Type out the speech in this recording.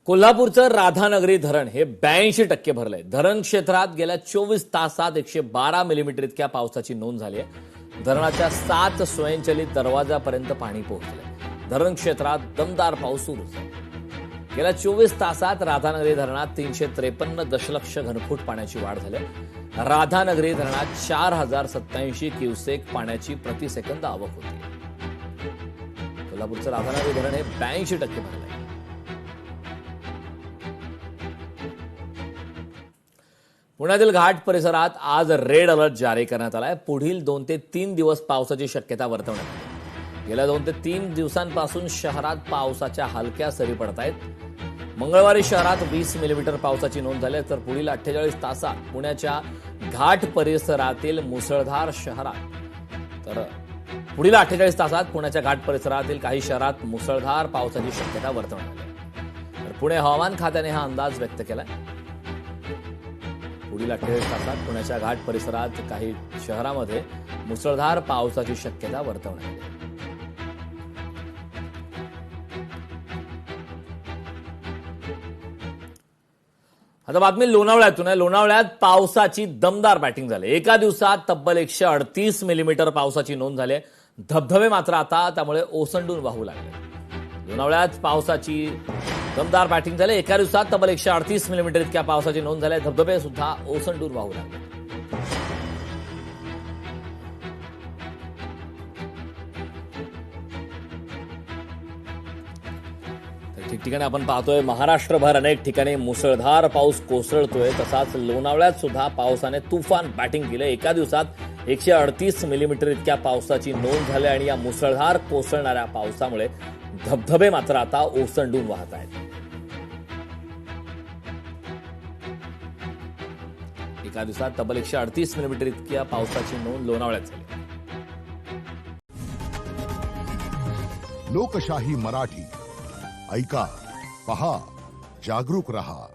कोल्हापूरचं राधानगरी धरण हे 82% भरलंय. धरण क्षेत्रात गेल्या 24 तासात 112 मिलीमीटर इतक्या पावसाची नोंद झाली आहे. धरणाच्या 7 स्वयंचलित दरवाजापर्यंत पाणी पोहोचलंय. धरण क्षेत्रात दमदार पाऊस सुरू आहे. गेल्या 24 तासात राधानगरी धरणात 353 दशलक्ष घनफूट पाण्याची वाढ झाली. राधानगरी धरणात 4087 क्युसेक पाण्याची प्रतिसेकंद आवक होती. कोल्हापूरचं राधानगरी धरण हे 82% भरलंय. पुण्यातील घाट परिसरात आज रेड अलर्ट जारी करण्यात आलाय. पुढील 2 ते 3 दिवस पावसाची शक्यता वर्तवण्यात आली. गेल्या 2 ते 3 दिवसांपासून शहरात पावसाच्या हलक्या सरी पडत आहेत. मंगळवारी शहरात 20 मिलीमीटर पावसाची नोंद झाली तर पुढील 48 तासात पुण्याच्या घाट परिसरातील मुसळधार काही शहरात मुसळधार पावसाची शक्यता वर्तवण्यात आली. तर पुणे हवामान खात्याने हा अंदाज व्यक्त केलाय. पुढील 48 तासात पुण्याच्या घाट परिसरात काही शहरांमध्ये मुसळधार पावसाची शक्यता वर्तवण्यात आली. आता बातमी लोणावळ्यातून आहे. लोणावळ्यात पावसाची दमदार बॅटिंग झाली. एका दिवसात तब्बल 138 मिलीमीटर पावसाची नोंद झाली. धबधबे मात्र आता त्यामुळे ओसंडून वाहू लागले. लोणावळ्यात पावसाची दमदार बॅटिंग झाली. एका दिवसात तब्बल 138 मिलीमीटर इतक्या पावसाची नोंद झाली. धबधबे सुद्धा ओसंडून वाहू लागले. ठिकठिकाणी आपण पाहतोय महाराष्ट्रभर अनेक ठिकाणी मुसळधार पाऊस कोसळतोय. तसाच लोणावळ्यात सुद्धा पावसाने तुफान बॅटिंग केलं. एका दिवसात 138 मिलीमीटर इतक्या पावसाची नोंद झाली आणि या मुसळधार कोसळणाऱ्या पावसामुळे धबधबे मात्र आता ओसंडून वाहत आहेत. एका दिवसात तब्बल 138 मिलीमीटर इतक्या पावसाची नोंद लोणावळ्यात झाली. लोकशाही मराठी ऐका, पहा, जागरूक रहा.